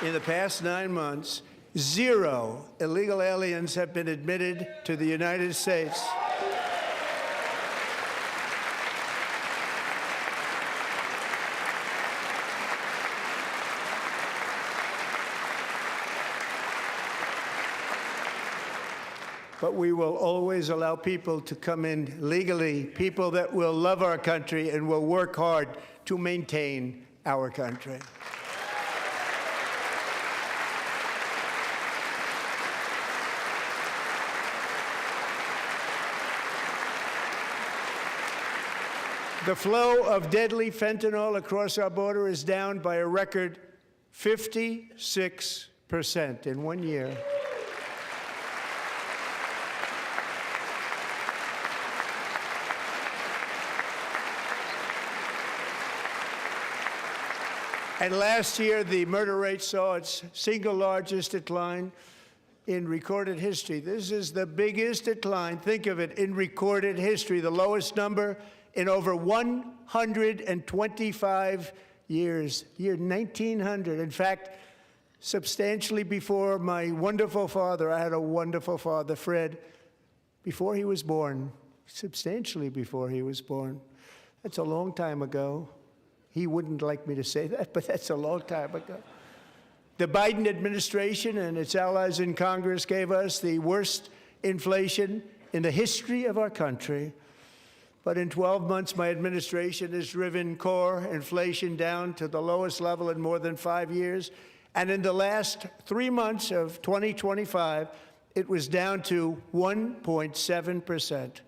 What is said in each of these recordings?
In the past 9 months, 0 illegal aliens have been admitted to the United States. But we will always allow people to come in legally, people that will love our country and will work hard to maintain our country. The flow of deadly fentanyl across our border is down by a record 56% in 1 year. And last year, the murder rate saw its single largest decline in recorded history. This is the biggest decline, think of it, in recorded history, the lowest number in over 125 years, year 1900. In fact, substantially before my wonderful father, I had a wonderful father, Fred, before he was born, substantially before he was born. That's a long time ago. He wouldn't like me to say that, but that's a long time ago. The Biden administration and its allies in Congress gave us the worst inflation in the history of our country. But in 12 months, my administration has driven core inflation down to the lowest level in more than 5 years. And in the last 3 months of 2025, it was down to 1.7%.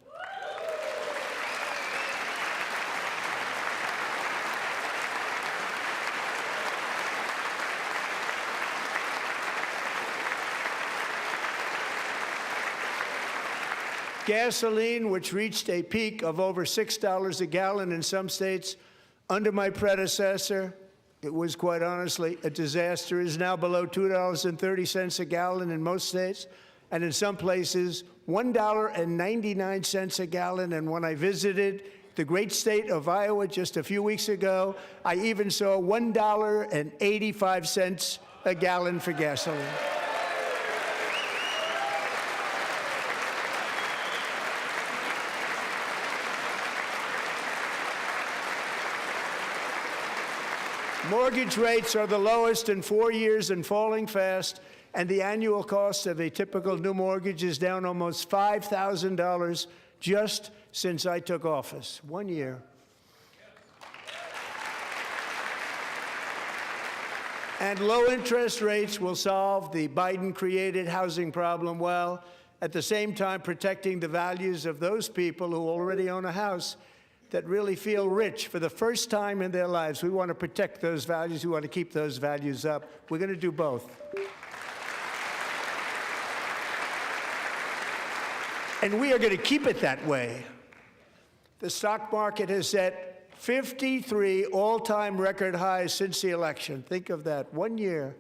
Gasoline, which reached a peak of over $6 a gallon in some states under my predecessor, it was quite honestly a disaster, is now below $2.30 a gallon in most states, and in some places, $1.99 a gallon. And when I visited the great state of Iowa just a few weeks ago, I even saw $1.85 a gallon for gasoline. Mortgage rates are the lowest in 4 years and falling fast, and the annual cost of a typical new mortgage is down almost $5,000 just since I took office. 1 year. And low interest rates will solve the Biden-created housing problem while at the same time protecting the values of those people who already own a house that really feel rich for the first time in their lives. We want to protect those values. We want to keep those values up. We're going to do both. And we are going to keep it that way. The stock market has set 53 all-time record highs since the election. Think of that, 1 year.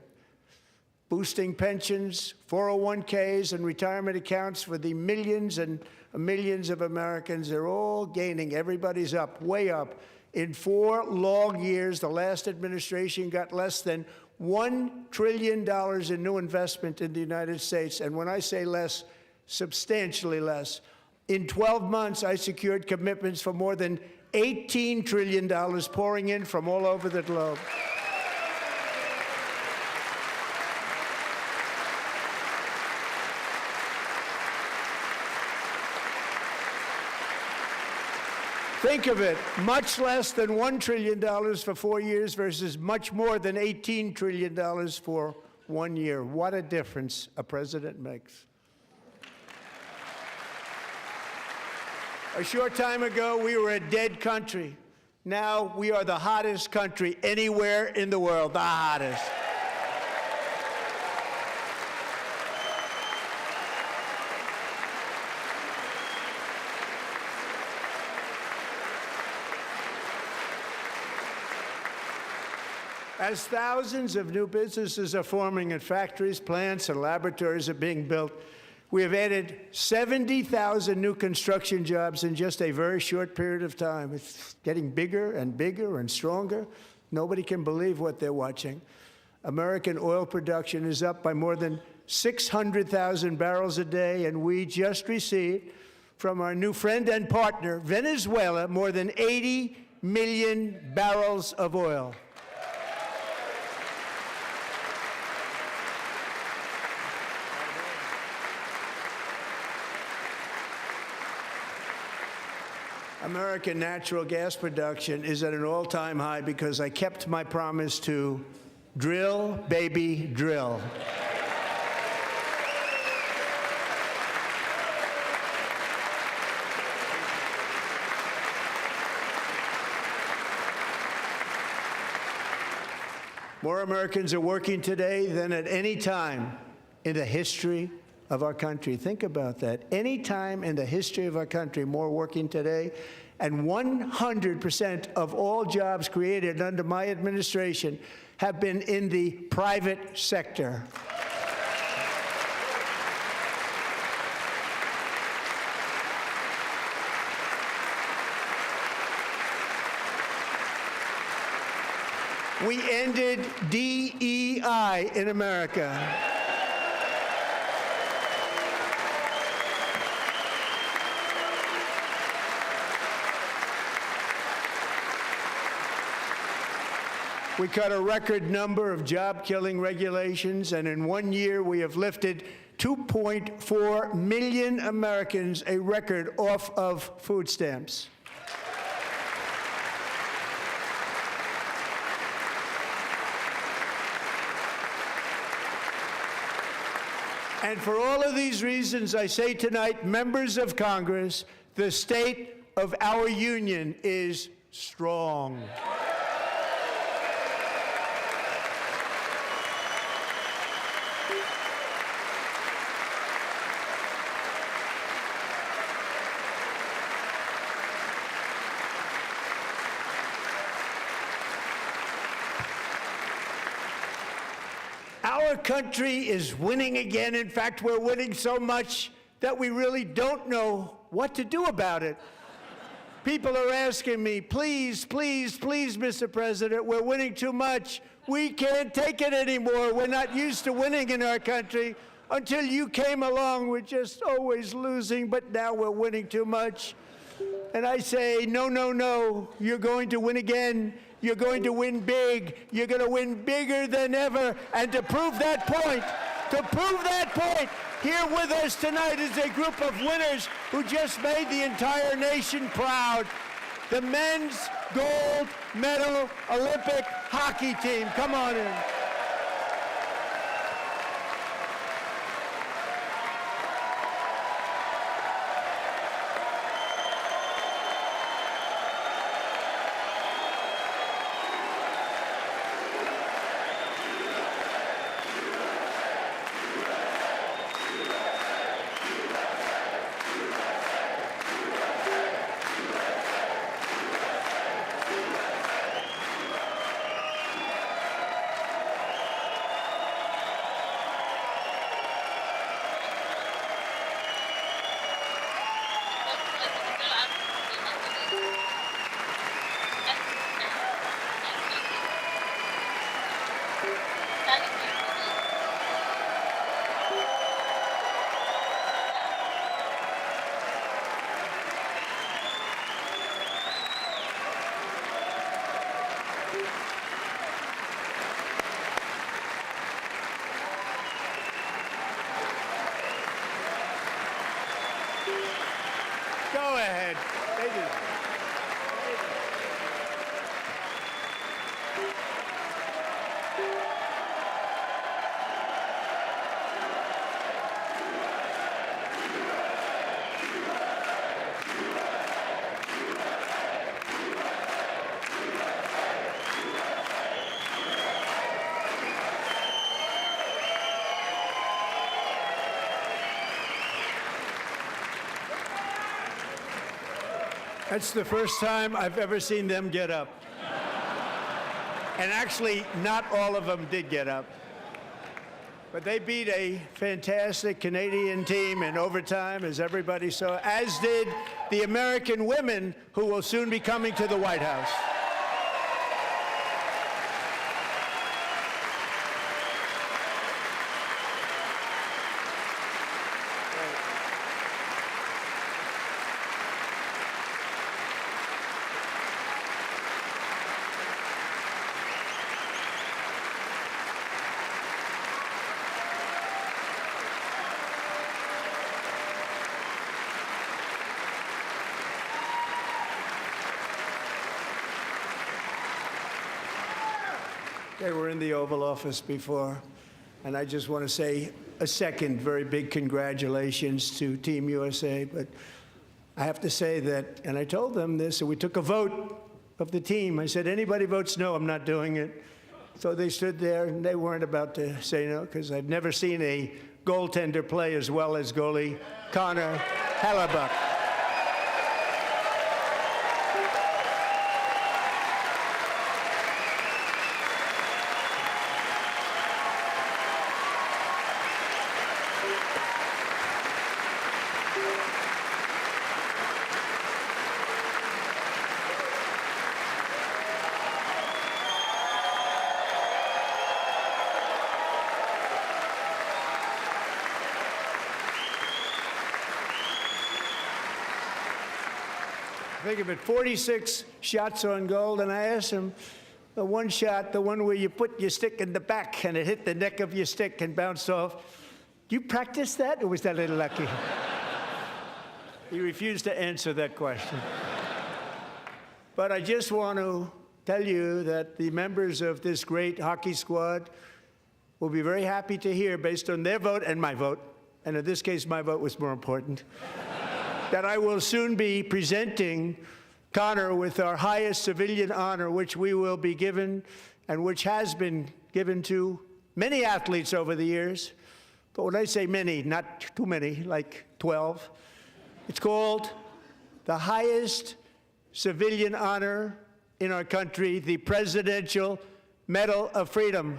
Boosting pensions, 401ks, and retirement accounts for the millions and millions of Americans. They're all gaining. Everybody's up, way up. In 4 long years, the last administration got less than $1 trillion in new investment in the United States. And when I say less, substantially less. In 12 months, I secured commitments for more than $18 trillion pouring in from all over the globe. Think of it, much less than $1 trillion for 4 years versus much more than $18 trillion for 1 year. What a difference a president makes. A short time ago, we were a dead country. Now we are the hottest country anywhere in the world, the hottest. As thousands of new businesses are forming and factories, plants, and laboratories are being built, we have added 70,000 new construction jobs in just a very short period of time. It's getting bigger and bigger and stronger. Nobody can believe what they're watching. American oil production is up by more than 600,000 barrels a day, and we just received from our new friend and partner, Venezuela, more than 80 million barrels of oil. American natural gas production is at an all-time high because I kept my promise to drill, baby, drill. More Americans are working today than at any time in the history of our country. Think about that. Any time in the history of our country, more working today, and 100% of all jobs created under my administration have been in the private sector. We ended DEI in America. We cut a record number of job-killing regulations, and in 1 year we have lifted 2.4 million Americans, a record, off of food stamps. And for all of these reasons, I say tonight, members of Congress, the state of our union is strong. Our country is winning again. In fact, we're winning so much that we really don't know what to do about it. People are asking me, please, please, please, Mr. President, we're winning too much. We can't take it anymore. We're not used to winning in our country. Until you came along, we're just always losing, but now we're winning too much. And I say, no, no, no, you're going to win again. You're going to win big. You're going to win bigger than ever. And to prove that point, here with us tonight is a group of winners who just made the entire nation proud. The men's gold medal Olympic hockey team. Come on in. Go ahead. Ladies. That's the first time I've ever seen them get up. And actually, not all of them did get up. But they beat a fantastic Canadian team in overtime, as everybody saw, as did the American women who will soon be coming to the White House. They were in the Oval Office before, and I just want to say a second very big congratulations to Team USA. But I have to say that, and I told them this, and we took a vote of the team. I said, anybody votes no, I'm not doing it. So they stood there, and they weren't about to say no, because I've never seen a goaltender play as well as goalie Connor Hellebuck. Think of it, 46 shots on goal, and I asked him, the one shot, the one where you put your stick in the back and it hit the neck of your stick and bounced off, do you practice that, or was that a little lucky? He refused to answer that question. But I just want to tell you that the members of this great hockey squad will be very happy to hear, based on their vote and my vote, and in this case, my vote was more important, that I will soon be presenting Connor with our highest civilian honor, which we will be given and which has been given to many athletes over the years. But when I say many, not too many, like 12, it's called the highest civilian honor in our country, the Presidential Medal of Freedom.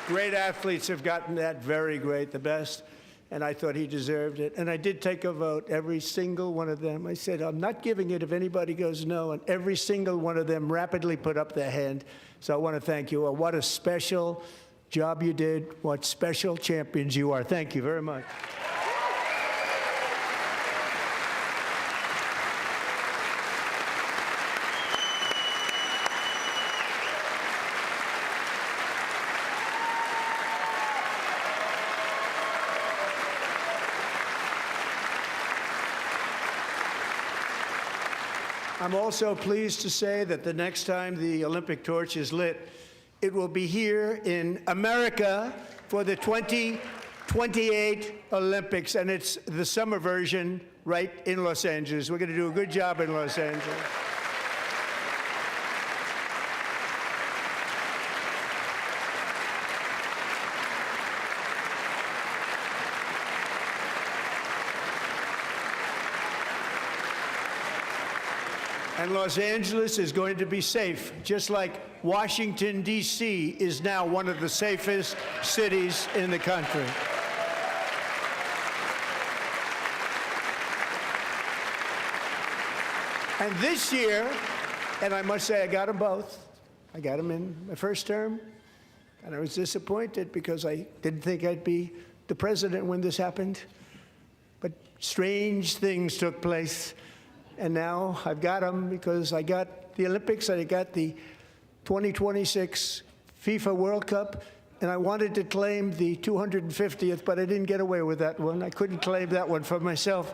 Great athletes have gotten that, very great, the best, and I thought he deserved it. And I did take a vote, every single one of them. I said, I'm not giving it if anybody goes no, and every single one of them rapidly put up their hand. So I want to thank you all. What a special job you did. What special champions you are. Thank you very much. I'm also pleased to say that the next time the Olympic torch is lit, it will be here in America for the 2028 Olympics, and it's the summer version right in Los Angeles. We're going to do a good job in Los Angeles. And Los Angeles is going to be safe, just like Washington, D.C. is now one of the safest cities in the country. And this year, and I must say I got them both. I got them in my first term, and I was disappointed because I didn't think I'd be the president when this happened. But strange things took place. And now I've got them because I got the Olympics and I got the 2026 FIFA World Cup, and I wanted to claim the 250th, but I didn't get away with that one. I couldn't claim that one for myself.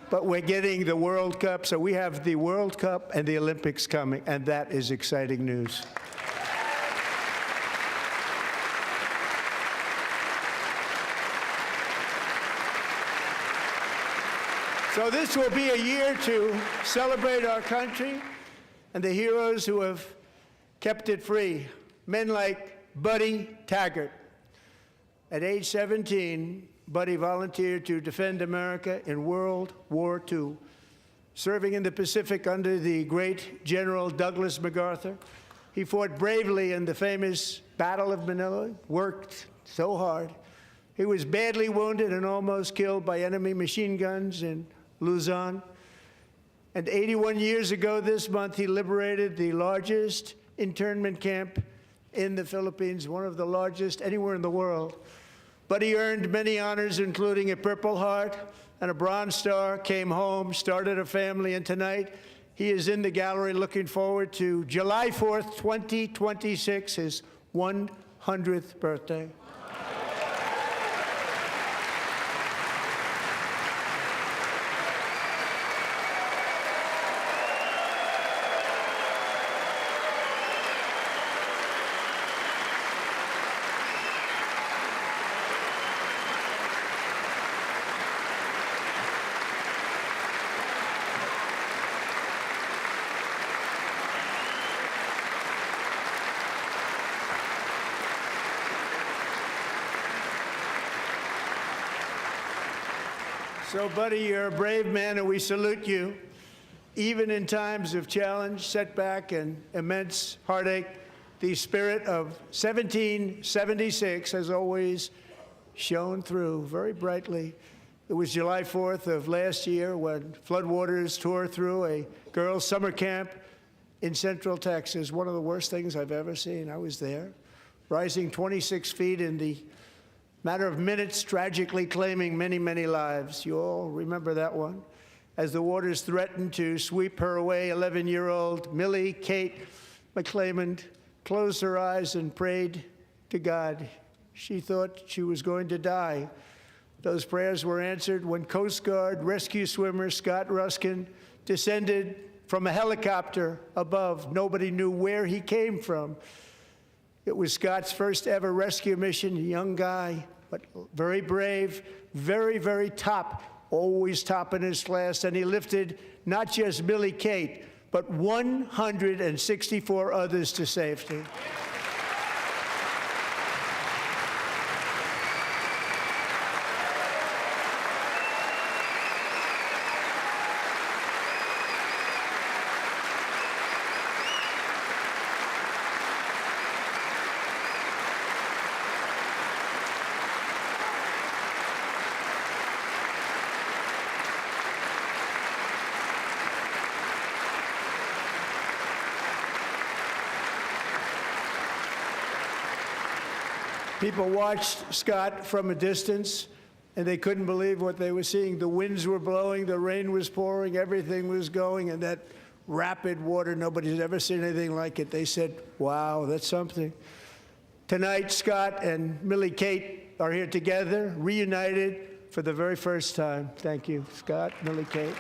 But we're getting the World Cup, so we have the World Cup and the Olympics coming, and that is exciting news. So this will be a year to celebrate our country and the heroes who have kept it free. Men like Buddy Taggart. At age 17, Buddy volunteered to defend America in World War II, serving in the Pacific under the great General Douglas MacArthur. He fought bravely in the famous Battle of Manila, worked so hard. He was badly wounded and almost killed by enemy machine guns in Luzon. And 81 years ago this month, he liberated the largest internment camp in the Philippines, one of the largest anywhere in the world. Buddy earned many honors, including a Purple Heart and a Bronze Star, came home, started a family, and tonight he is in the gallery looking forward to July 4th, 2026, his 100th birthday. So, Buddy, you're a brave man, and we salute you. Even in times of challenge, setback, and immense heartache, the spirit of 1776 has always shone through very brightly. It was July 4th of last year when floodwaters tore through a girls' summer camp in Central Texas, one of the worst things I've ever seen. I was there, rising 26 feet in the matter of minutes, tragically claiming many, many lives. You all remember that one. As the waters threatened to sweep her away, 11-year-old Millie Kate McClelland closed her eyes and prayed to God. She thought she was going to die. Those prayers were answered when Coast Guard rescue swimmer Scott Ruskin descended from a helicopter above. Nobody knew where he came from. It was Scott's first ever rescue mission, a young guy, but very brave, very, very top, always top in his class. And he lifted not just Millie Kate, but 164 others to safety. People watched Scott from a distance, and they couldn't believe what they were seeing. The winds were blowing, the rain was pouring, everything was going, and that rapid water, nobody's ever seen anything like it. They said, wow, that's something. Tonight, Scott and Millie Kate are here together, reunited for the very first time. Thank you, Scott, Millie Kate.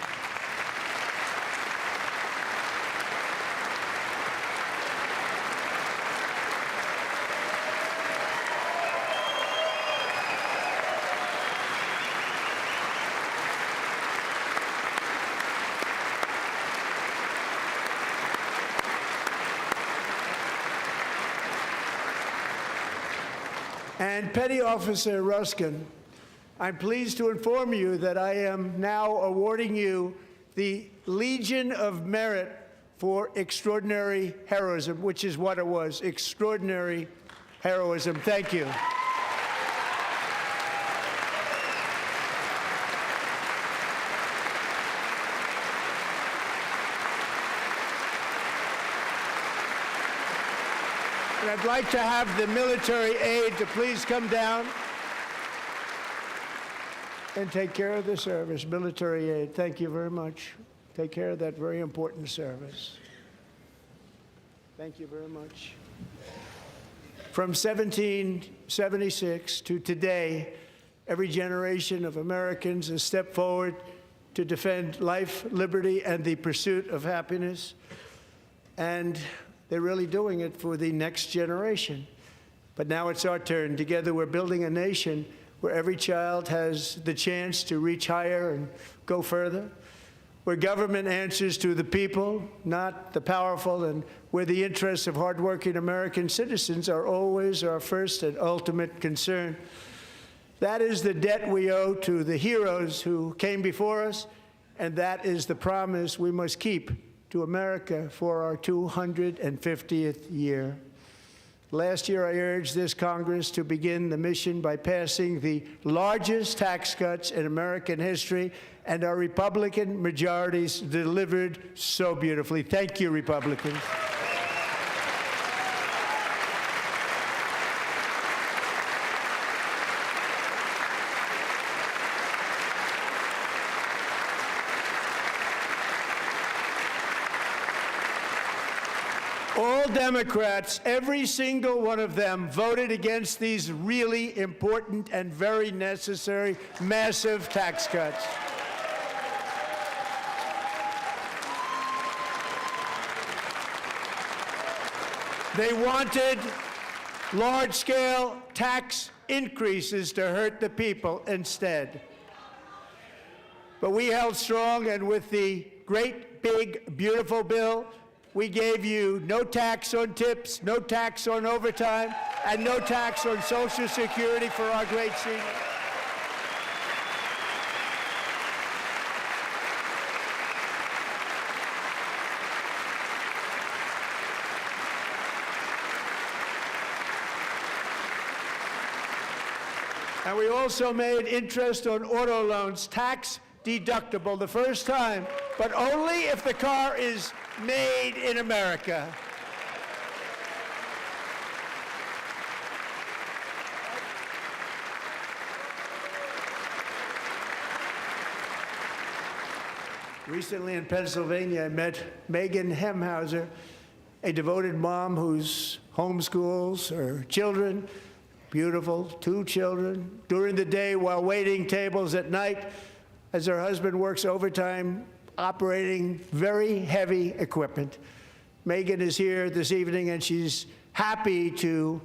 And Petty Officer Ruskin, I'm pleased to inform you that I am now awarding you the Legion of Merit for extraordinary heroism, which is what it was, extraordinary heroism. Thank you. And I'd like to have the military aide to please come down and take care of the service. Military aide, thank you very much. Take care of that very important service. Thank you very much. From 1776 to today, every generation of Americans has stepped forward to defend life, liberty, and the pursuit of happiness. And they're really doing it for the next generation. But now it's our turn. Together, we're building a nation where every child has the chance to reach higher and go further, where government answers to the people, not the powerful, and where the interests of hardworking American citizens are always our first and ultimate concern. That is the debt we owe to the heroes who came before us, and that is the promise we must keep to America for our 250th year. Last year, I urged this Congress to begin the mission by passing the largest tax cuts in American history, and our Republican majorities delivered so beautifully. Thank you, Republicans. All Democrats, every single one of them, voted against these really important and very necessary massive tax cuts. They wanted large-scale tax increases to hurt the people instead. But we held strong, and with the great, big, beautiful bill, we gave you no tax on tips, no tax on overtime, and no tax on Social Security for our great seniors. And we also made interest on auto loans tax deductible the first time, but only if the car is made in America. Recently in Pennsylvania, I met Megan Hemhauser, a devoted mom who's homeschools her children, beautiful, 2 children, during the day while waiting tables at night as her husband works overtime operating very heavy equipment. Megan is here this evening, and she's happy to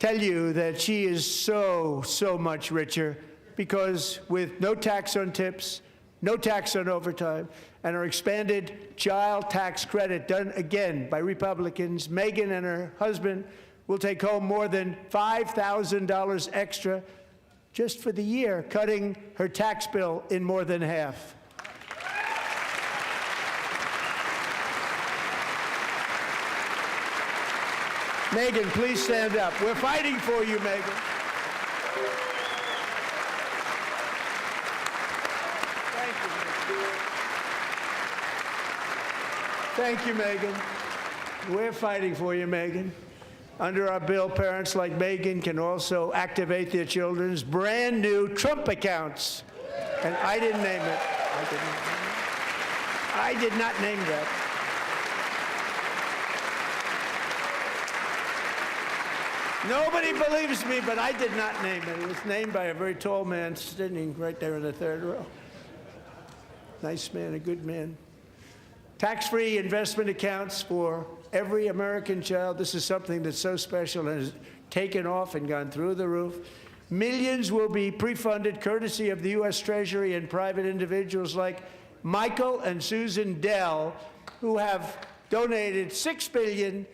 tell you that she is so much richer because with no tax on tips, no tax on overtime, and her expanded child tax credit done again by Republicans, Megan and her husband will take home more than $5,000 extra just for the year, cutting her tax bill in more than half. Megan, please stand up. We're fighting for you, Megan. Thank you, Megan. We're fighting for you, Megan. Under our bill, parents like Megan can also activate their children's brand new Trump accounts. And I didn't name it. I did not name that. Nobody believes me, but I did not name it. It was named by a very tall man sitting right there in the third row. Nice man, a good man. Tax-free investment accounts for every American child. This is something that's so special and has taken off and gone through the roof. Millions will be pre-funded courtesy of the U.S. Treasury and private individuals like Michael and Susan Dell, who have donated $6.25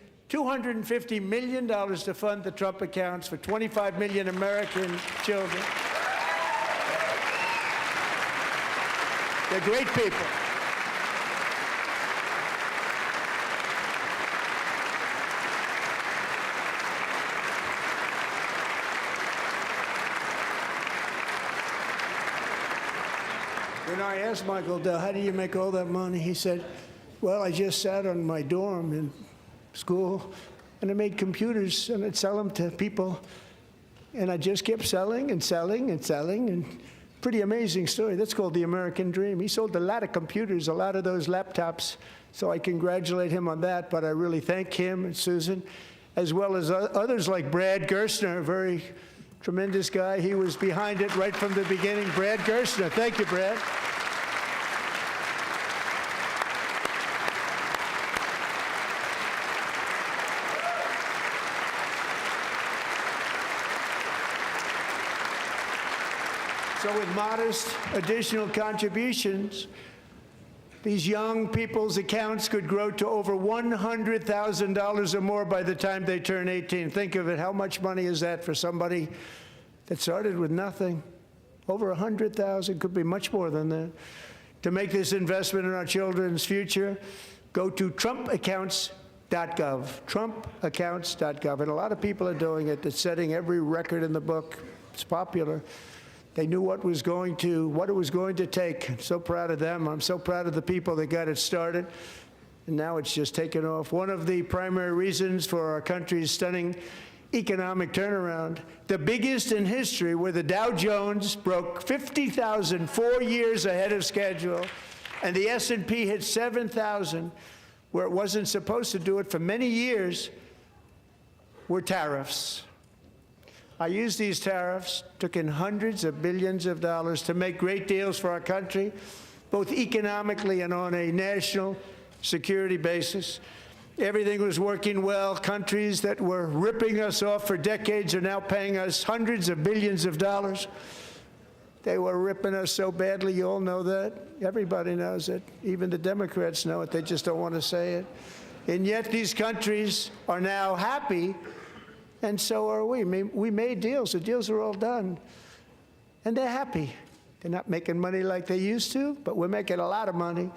billion to fund the Trump accounts for 25 million American children. They're great people. When I asked Michael Dell, how do you make all that money? He said, well, I just sat on my dorm in school, and I made computers, and I'd sell them to people, and I just kept selling and selling and selling, and pretty amazing story. That's called the American dream. He sold a lot of computers, a lot of those laptops, so I congratulate him on that, but I really thank him and Susan, as well as others like Brad Gerstner, a very tremendous guy. He was behind it right from the beginning. Brad Gerstner. Thank you, Brad. So with modest additional contributions, these young people's accounts could grow to over $100,000 or more by the time they turn 18. Think of it. How much money is that for somebody that started with nothing? Over 100,000, could be much more than that. To make this investment in our children's future, go to TrumpAccounts.gov, TrumpAccounts.gov. And a lot of people are doing it. It's setting every record in the book. It's popular. They knew what it was going to take. I'm so proud of them. I'm so proud of the people that got it started. And now it's just taken off. One of the primary reasons for our country's stunning economic turnaround, the biggest in history, where the Dow Jones broke 50,000 4 years ahead of schedule, and the S&P hit 7,000, where it wasn't supposed to do it for many years, were tariffs. I used these tariffs, took in hundreds of billions of dollars to make great deals for our country, both economically and on a national security basis. Everything was working well. Countries that were ripping us off for decades are now paying us hundreds of billions of dollars. They were ripping us so badly, you all know that. Everybody knows it. Even the Democrats know it. They just don't want to say it. And yet these countries are now happy, and so are we. We made deals. The deals are all done. And they're happy. They're not making money like they used to, but we're making a lot of money.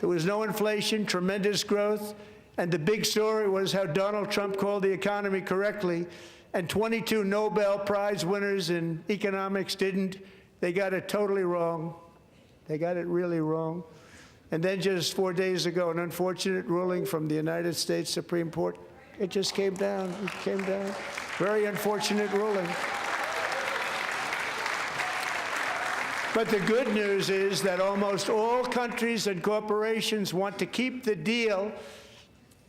There was no inflation, tremendous growth, and the big story was how Donald Trump called the economy correctly, and 22 Nobel Prize winners in economics didn't. They got it totally wrong. They got it really wrong. And then just 4 days ago, an unfortunate ruling from the United States Supreme Court. It just came down. It came down. Very unfortunate ruling. But the good news is that almost all countries and corporations want to keep the deal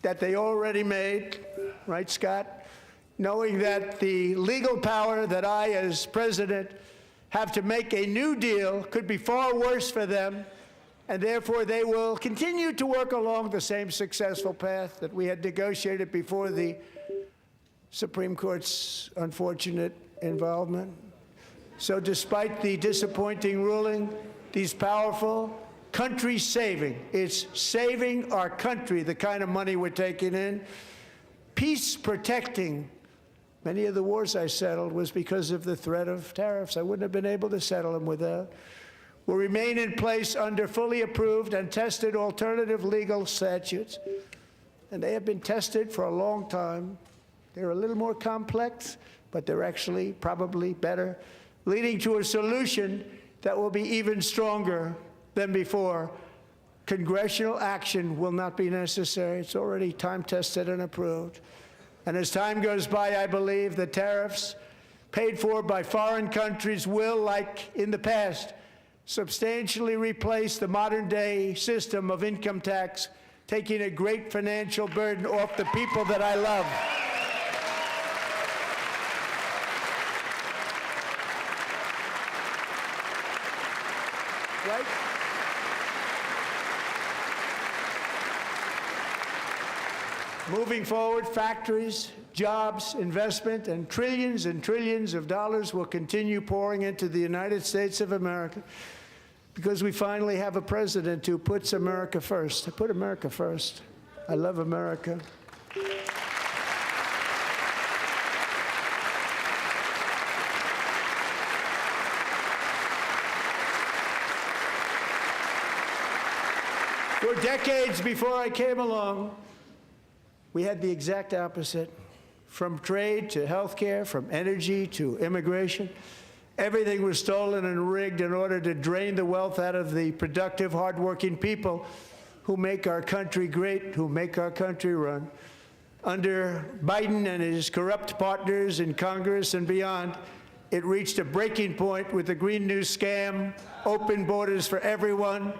that they already made, right, Scott? Knowing that the legal power that I, as president, have to make a new deal could be far worse for them, and therefore they will continue to work along the same successful path that we had negotiated before the Supreme Court's unfortunate involvement. So despite the disappointing ruling, these powerful, country-saving, it's saving our country, the kind of money we're taking in, peace-protecting. Many of the wars I settled was because of the threat of tariffs. I wouldn't have been able to settle them without. Will remain in place under fully approved and tested alternative legal statutes. And they have been tested for a long time. They're a little more complex, but they're actually probably better, leading to a solution that will be even stronger than before. Congressional action will not be necessary. It's already time-tested and approved. And as time goes by, I believe the tariffs paid for by foreign countries will, like in the past, substantially replace the modern-day system of income tax, taking a great financial burden off the people that I love. Right? Moving forward, factories, jobs, investment, and trillions of dollars will continue pouring into the United States of America because we finally have a president who puts America first. I put America first. I love America. For decades before I came along, we had the exact opposite. From trade to healthcare, from energy to immigration, everything was stolen and rigged in order to drain the wealth out of the productive, hardworking people who make our country great, who make our country run. Under Biden and his corrupt partners in Congress and beyond, it reached a breaking point with the Green New scam, open borders for everyone.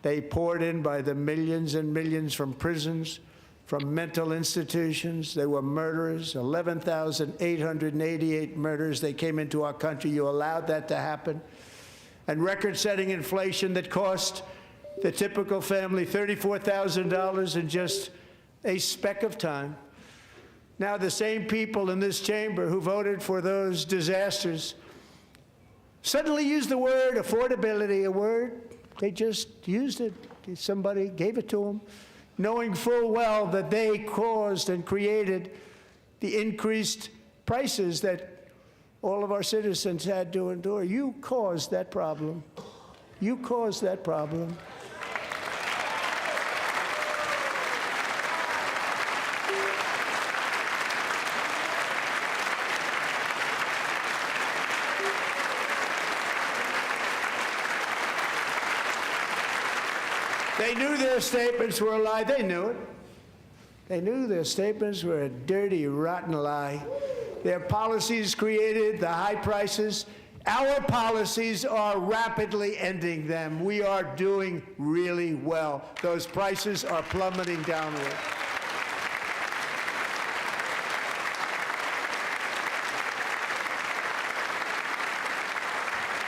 They poured in by the millions and millions from prisons, from mental institutions. They were murderers, 11,888 murders. They came into our country. You allowed that to happen. And record-setting inflation that cost the typical family $34,000 in just a speck of time. Now the same people in this chamber who voted for those disasters suddenly used the word affordability, a word, they just used it. Somebody gave it to them, knowing full well that they caused and created the increased prices that all of our citizens had to endure. You caused that problem. You caused that problem. They knew their statements were a lie. They knew it. They knew their statements were a dirty, rotten lie. Their policies created the high prices Our policies are rapidly ending them. We are doing really well. Those prices are plummeting downward.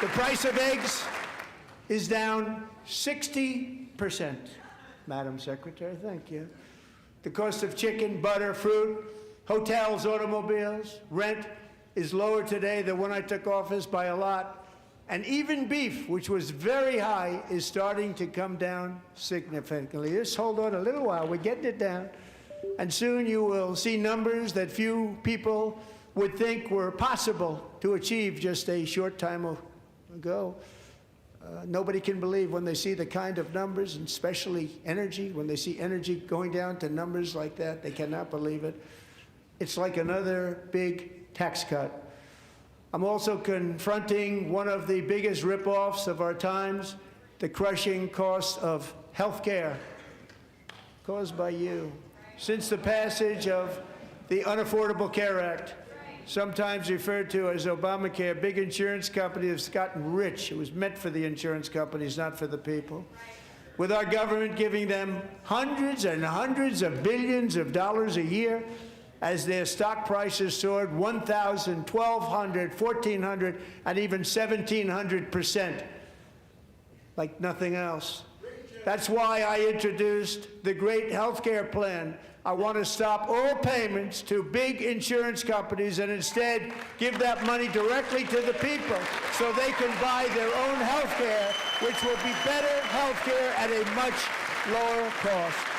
The price of eggs is down 60%. Madam Secretary, thank you. The cost of chicken, butter, fruit, hotels, automobiles, rent is lower today than when I took office by a lot. And even beef, which was very high, is starting to come down significantly. Just hold on a little while, we're getting it down. And soon you will see numbers that few people would think were possible to achieve just a short time ago. Nobody can believe when they see the kind of numbers, and especially energy, when they see energy going down to numbers like that, they cannot believe it. It's like another big tax cut. I'm also confronting one of the biggest ripoffs of our times, the crushing cost of health care caused by you. Since the passage of the Unaffordable Care Act, sometimes referred to as Obamacare, big insurance companies have gotten rich. It was meant for the insurance companies, not for the people. With our government giving them hundreds and hundreds of billions of dollars a year as their stock prices soared 1,000, 1,200, 1,400, and even 1,700%, like nothing else. That's why I introduced the great health care plan. I want to stop all payments to big insurance companies and instead give that money directly to the people so they can buy their own health care, which will be better health care at a much lower cost.